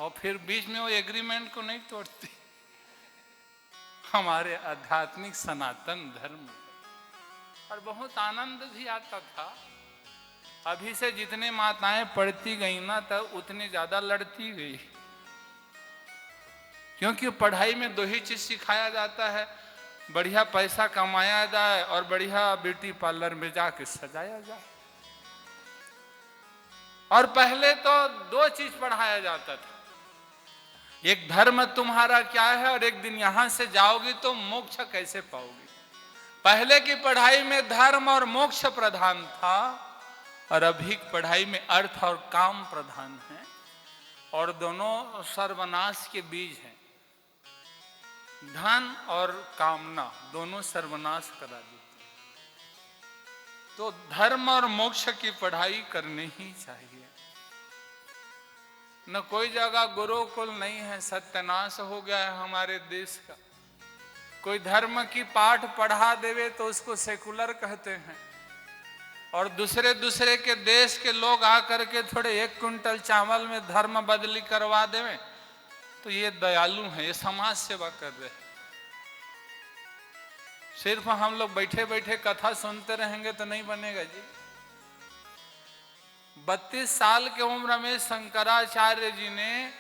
और फिर बीच में वो एग्रीमेंट को नहीं तोड़ती। हमारे आध्यात्मिक सनातन धर्म और बहुत आनंद भी आता था। अभी से जितने माताएं पढ़ती गई ना तब उतने ज्यादा लड़ती गई, क्योंकि पढ़ाई में दो ही चीज सिखाया जाता है, बढ़िया पैसा कमाया जाए और बढ़िया ब्यूटी पार्लर में जाके सजाया जाए। और पहले तो दो चीज पढ़ाया जाता था, एक धर्म तुम्हारा क्या है और एक दिन यहां से जाओगी तो मोक्ष कैसे पाओगी। पहले की पढ़ाई में धर्म और मोक्ष प्रधान था और अभी पढ़ाई में अर्थ और काम प्रधान है, और दोनों सर्वनाश के बीज हैं। धन और कामना दोनों सर्वनाश करा देते हैं। तो धर्म और मोक्ष की पढ़ाई करनी ही चाहिए। न कोई जगह गुरुकुल नहीं है, सत्यानाश हो गया है हमारे देश का। कोई धर्म की पाठ पढ़ा देवे तो उसको सेकुलर कहते हैं, और दूसरे के देश के लोग आकर के थोड़े 1 क्विंटल चावल में धर्म बदली करवा देवे तो ये दयालु हैं, ये समाज सेवा कर रहे हैं। सिर्फ हम लोग बैठे बैठे कथा सुनते रहेंगे तो नहीं बनेगा जी। 32 साल की उम्र में शंकराचार्य जी ने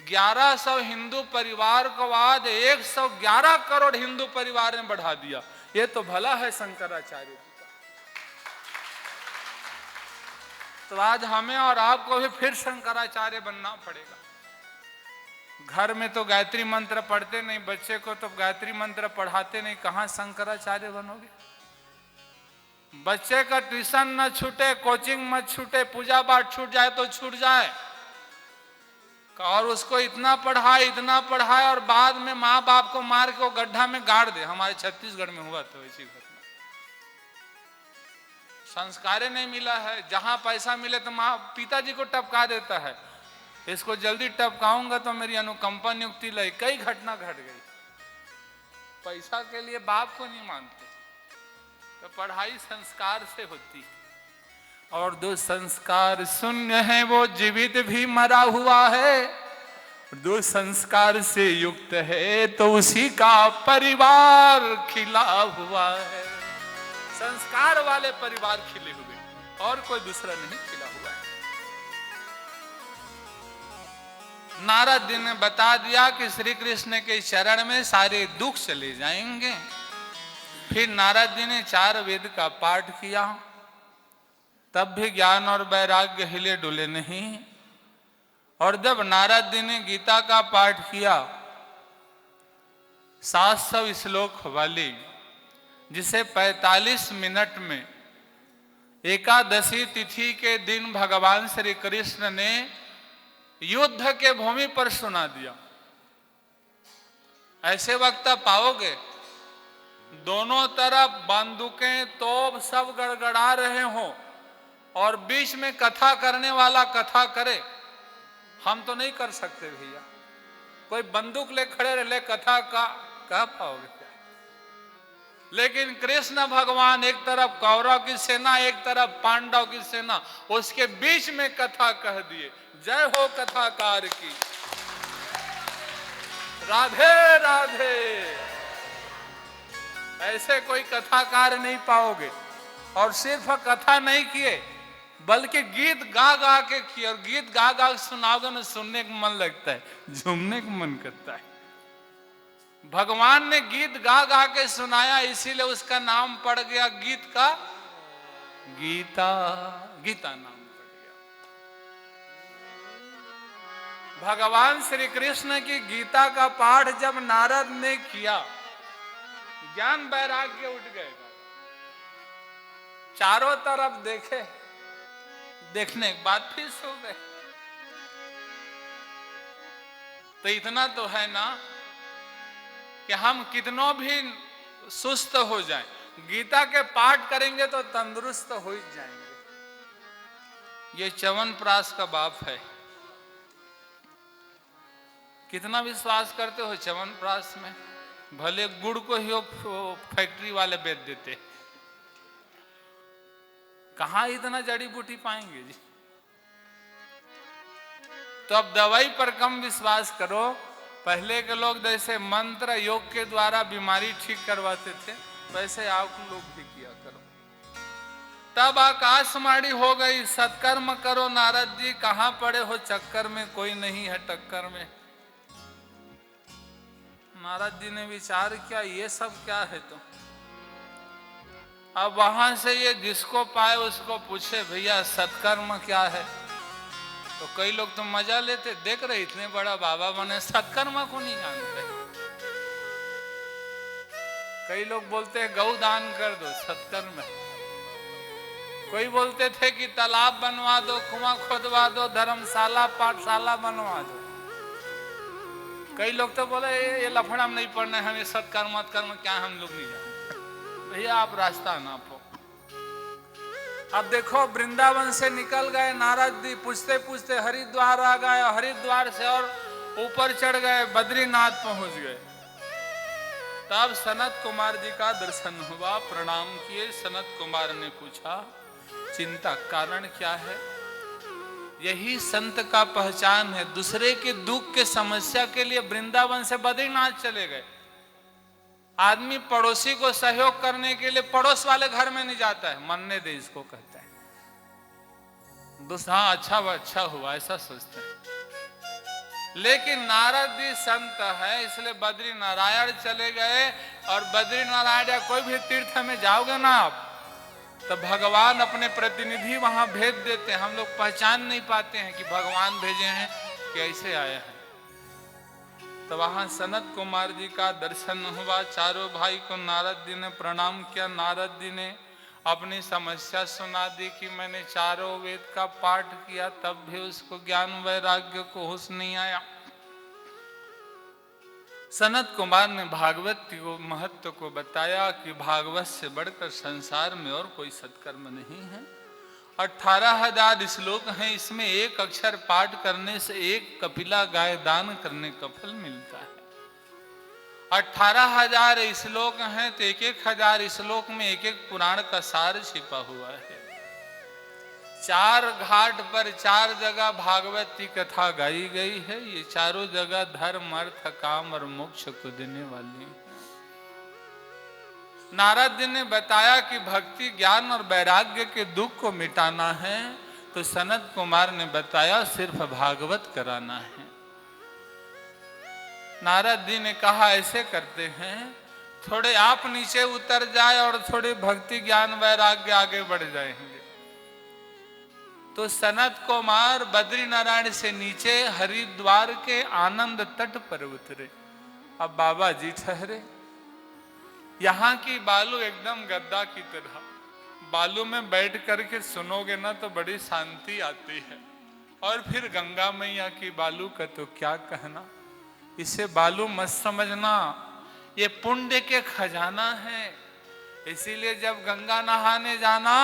1100 हिंदू परिवार को आज 111 करोड़ हिंदू परिवार में बढ़ा दिया। ये तो भला है शंकराचार्य जी का। तो आज हमें और आपको भी फिर शंकराचार्य बनना पड़ेगा। घर में तो गायत्री मंत्र पढ़ते नहीं, बच्चे को तो गायत्री मंत्र पढ़ाते नहीं, कहां शंकराचार्य बनोगे। बच्चे का ट्यूशन न छूटे, कोचिंग मत छूटे, पूजा पाठ छूट जाए तो छूट जाए, और उसको इतना पढ़ाए और बाद में माँ बाप को मार के वो गड्ढा में गाड़ दे। हमारे छत्तीसगढ़ में हुआ तो ऐसी घटना। संस्कार नहीं मिला है, जहां पैसा मिले तो माँ पिताजी को टपका देता है, इसको जल्दी टपकाऊंगा तो मेरी अनुकंपा नियुक्ति लगी। कई घटना घट गई। पैसा के लिए बाप को नहीं मानते। तो पढ़ाई संस्कार से होती है, और जो संस्कार शून्य है वो जीवित भी मरा हुआ है, जो संस्कार से युक्त है तो उसी का परिवार खिला हुआ है। संस्कार वाले परिवार खिले हुए, और कोई दूसरा नहीं खिला हुआ है। नारद जी ने बता दिया कि श्री कृष्ण के चरण में सारे दुख चले जाएंगे। फिर नारद जी ने 4 वेद का पाठ किया, तब भी ज्ञान और वैराग्य हिले डुले नहीं। और जब नारद जी ने गीता का पाठ किया 700 श्लोक वाली, जिसे 45 मिनट में एकादशी तिथि के दिन भगवान श्री कृष्ण ने युद्ध के भूमि पर सुना दिया। ऐसे वक्त पाओगे दोनों तरफ बंदूकें तोप सब गड़गड़ा रहे हो और बीच में कथा करने वाला कथा करे। हम तो नहीं कर सकते भैया, कोई बंदूक ले खड़े रहे कथा का कह पाओगे। लेकिन कृष्ण भगवान एक तरफ कौरव की सेना, एक तरफ पांडव की सेना, उसके बीच में कथा कह दिए। जय हो कथाकार की, राधे राधे। ऐसे कोई कथाकार नहीं पाओगे। और सिर्फ कथा नहीं किए बल्कि गीत गा गा के किए, और गीत गा गा के सुनाओगे ना, सुनने को मन लगता है, झूमने को मन करता है। भगवान ने गीत गा गा के सुनाया, इसीलिए उसका नाम पड़ गया गीत का गीता। गीता नाम पड़ गया। भगवान श्री कृष्ण की गीता का पाठ जब नारद ने किया, ज्ञान वैराग्य उठ गए। चारों तरफ देखे, देखने के बाद फिर सो गए। तो इतना तो है ना कि हम कितनों भी सुस्त हो जाएं, गीता के पाठ करेंगे तो तंदुरुस्त हो ही जाएंगे। ये च्यवनप्राश का बाप है। कितना विश्वास करते हो च्यवनप्राश में? भले गुड़ को ही फैक्ट्री वाले बेच देते, कहां इतना जड़ी बूटी पाएंगे जी। तो अब दवाई पर कम विश्वास करो। पहले के लोग जैसे मंत्र योग के द्वारा बीमारी ठीक करवाते थे, वैसे आप लोग भी किया करो। तब आकाशवाणी हो गई, सत्कर्म करो नारद जी, कहां पड़े हो चक्कर में, कोई नहीं है टक्कर में। नारद जी ने विचार किया ये सब क्या है। तो अब वहां से ये जिसको पाए उसको पूछे भैया सत्कर्म क्या है। तो कई लोग तो मजा लेते, देख रहे इतने बड़ा बाबा बने, सत्कर्म को नहीं जानते। कई लोग बोलते हैं गौ दान कर दो, सत्कर्म है। कोई बोलते थे कि तालाब बनवा दो, कुआं खोदवा दो, धर्मशाला पाठशाला बनवा दो। कई लोग तो बोले ये लफड़ा में नहीं पड़ना है, हमें सत्कर्म कर्म क्या हम लोग नहीं जानते। भैया आप रास्ता नापो। अब देखो वृंदावन से निकल गए नारद जी, पूछते पूछते हरिद्वार आ गए, हरिद्वार से और ऊपर चढ़ गए, बद्रीनाथ पहुंच गए। तब सनत कुमार जी का दर्शन हुआ, प्रणाम किए। सनत कुमार ने पूछा चिंता कारण क्या है। यही संत का पहचान है, दूसरे के दुख के समस्या के लिए वृंदावन से बद्रीनाथ चले गए। आदमी पड़ोसी को सहयोग करने के लिए पड़ोस वाले घर में नहीं जाता है, मरने दे इसको कहता है। दूसरा अच्छा हुआ ऐसा सोचते हैं। लेकिन नारद जी संत है, इसलिए बद्री नारायण चले गए। और बद्री नारायण कोई भी तीर्थ में जाओगे ना आप, तो भगवान अपने प्रतिनिधि वहां भेज देते हैं। हम लोग पहचान नहीं पाते हैं कि भगवान भेजे हैं कि ऐसे आए हैं। तो वहां सनत कुमार जी का दर्शन हुआ। चारों भाई को नारद जी ने प्रणाम किया। नारद जी ने अपनी समस्या सुना दी कि मैंने चारों वेद का पाठ किया, तब भी उसको ज्ञान वैराग्य को होश नहीं आया। सनत कुमार ने भागवत को महत्व को बताया कि भागवत से बढ़कर संसार में और कोई सत्कर्म नहीं है। 18,000 श्लोक हैं, इसमें एक अक्षर पाठ करने से एक कपिला गाय दान करने का फल मिलता है। 18,000 श्लोक हैं तो 1,000 श्लोक में एक एक पुराण का सार छिपा हुआ है। 4 घाट पर 4 जगह भागवत की कथा गाई गई है। ये चारों जगह धर्म अर्थ काम और मोक्ष को देने वाली है। नारद जी ने बताया कि भक्ति ज्ञान और वैराग्य के दुख को मिटाना है, तो सनत कुमार ने बताया सिर्फ भागवत कराना है। नारद जी ने कहा ऐसे करते हैं, थोड़े आप नीचे उतर जाए और थोड़े भक्ति ज्ञान वैराग्य आगे बढ़ जाएंगे। तो सनत कुमार बद्री नारायण से नीचे हरिद्वार के आनंद तट पर उतरे। अब बाबा जी ठहरे। यहाँ की बालू एकदम गद्दा की तरह, बालू में बैठ करके सुनोगे ना तो बड़ी शांति आती है। और फिर गंगा मैया की बालू का तो क्या कहना। इसे बालू मत समझना, ये पुण्य के खजाना है। इसीलिए जब गंगा नहाने जाना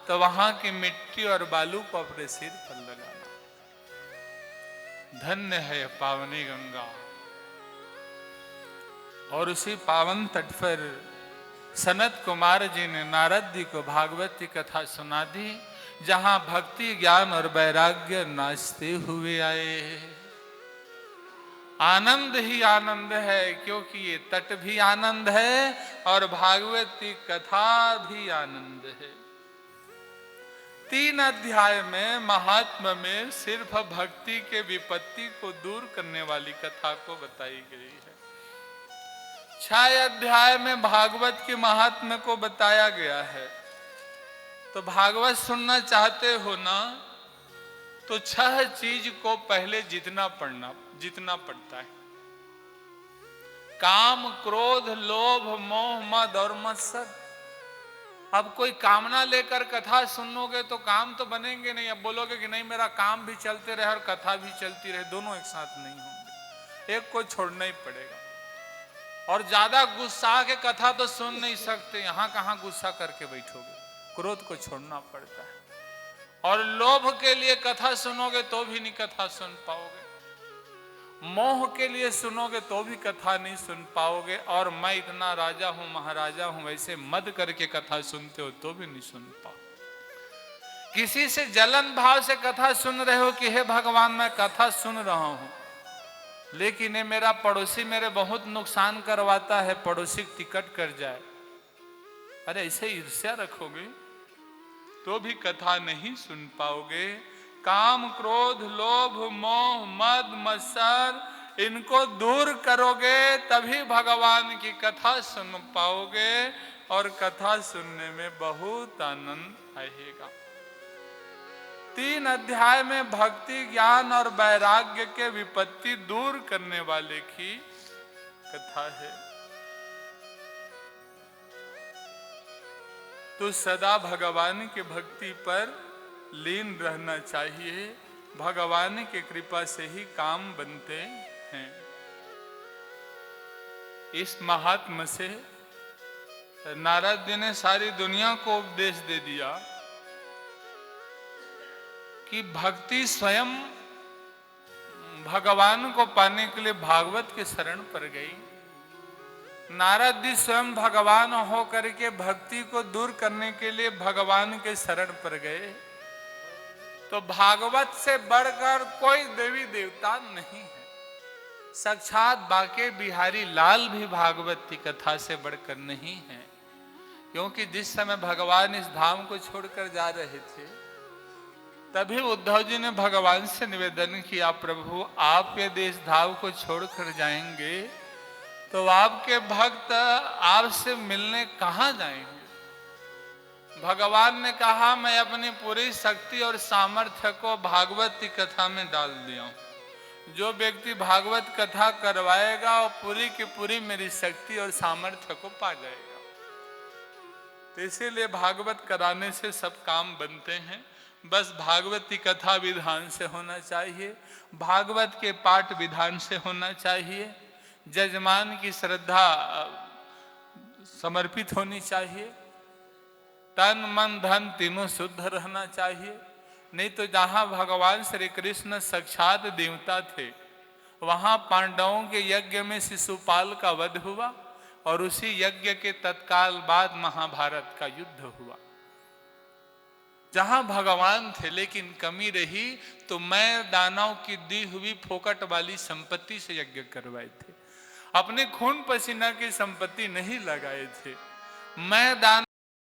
तो वहां की मिट्टी और बालू को अपने सिर पर लगाना। धन्य है पावनी गंगा। और उसी पावन तट पर सनत कुमार जी ने नारद जी को भागवत की कथा सुना दी, जहां भक्ति ज्ञान और वैराग्य नाचते हुए आए। आनंद ही आनंद है, क्योंकि ये तट भी आनंद है और भागवत की कथा भी आनंद है। 3 अध्याय में महात्मा में सिर्फ भक्ति के विपत्ति को दूर करने वाली कथा को बताई गई है। 6 अध्याय में भागवत के महात्म्य को बताया गया है। तो भागवत सुनना चाहते हो ना, तो 6 चीज को पहले जितना पड़ता है। काम क्रोध लोभ मोह मद और मत्सर। अब कोई कामना लेकर कथा सुनोगे तो काम तो बनेंगे नहीं। अब बोलोगे कि नहीं मेरा काम भी चलते रहे और कथा भी चलती रहे, दोनों एक साथ नहीं होंगे, एक को छोड़ना ही पड़ेगा। और ज्यादा गुस्सा के कथा तो सुन नहीं सकते, यहां कहां गुस्सा करके बैठोगे, क्रोध को छोड़ना पड़ता है। और लोभ के लिए कथा सुनोगे तो भी नहीं कथा सुन पाओगे, मोह के लिए सुनोगे तो भी कथा नहीं सुन पाओगे, और मैं इतना राजा हूं महाराजा हूं वैसे मद करके कथा सुनते हो तो भी नहीं सुन पाओ। किसी से जलन भाव से कथा सुन रहे हो कि हे भगवान मैं कथा सुन रहा हूं, लेकिन ये मेरा पड़ोसी मेरे बहुत नुकसान करवाता है, पड़ोसी टिकट कर जाए, अरे ऐसे ईर्ष्या रखोगे तो भी कथा नहीं सुन पाओगे। काम क्रोध लोभ मोह मद मत्सर इनको दूर करोगे तभी भगवान की कथा सुन पाओगे, और कथा सुनने में बहुत आनंद आएगा। 3 अध्याय में भक्ति ज्ञान और वैराग्य के विपत्ति दूर करने वाले की कथा है। तो सदा भगवान के भक्ति पर लीन रहना चाहिए, भगवान की कृपा से ही काम बनते हैं। इस महात्मा से नारद जी ने सारी दुनिया को उपदेश दे दिया कि भक्ति स्वयं भगवान को पाने के लिए भागवत के शरण पर गई। नारद जी स्वयं भगवान हो करके भक्ति को दूर करने के लिए भगवान के शरण पर गए। तो भागवत से बढ़कर कोई देवी देवता नहीं है। साक्षात बाके बिहारी लाल भी भागवत की कथा से बढ़कर नहीं है, क्योंकि जिस समय भगवान इस धाम को छोड़कर जा रहे थे तभी उद्धव जी ने भगवान से निवेदन किया, प्रभु आप यदि इस धाम को छोड़कर जाएंगे तो आपके भक्त आपसे मिलने कहां जाएंगे। भगवान ने कहा मैं अपनी पूरी शक्ति और सामर्थ्य को भागवत की कथा में डाल दिया हूं। जो व्यक्ति भागवत कथा करवाएगा वो पूरी की पूरी मेरी शक्ति और सामर्थ्य को पा जाएगा। तो इसीलिए भागवत कराने से सब काम बनते हैं। बस भागवत की कथा विधान से होना चाहिए, भागवत के पाठ विधान से होना चाहिए, जजमान की श्रद्धा समर्पित होनी चाहिए, तन मन धन तीनों शुद्ध रहना चाहिए। नहीं तो जहां भगवान श्री कृष्ण साक्षात देवता थे वहां पांडवों के यज्ञ में शिशुपाल का वध हुआ और उसी यज्ञ के तत्काल बाद महाभारत का युद्ध हुआ। जहां भगवान थे लेकिन कमी रही तो मैं दानव की दी हुई फोकट वाली संपत्ति से यज्ञ करवाए थे, अपने खून पसीना की संपत्ति नहीं लगाए थे। मैं दान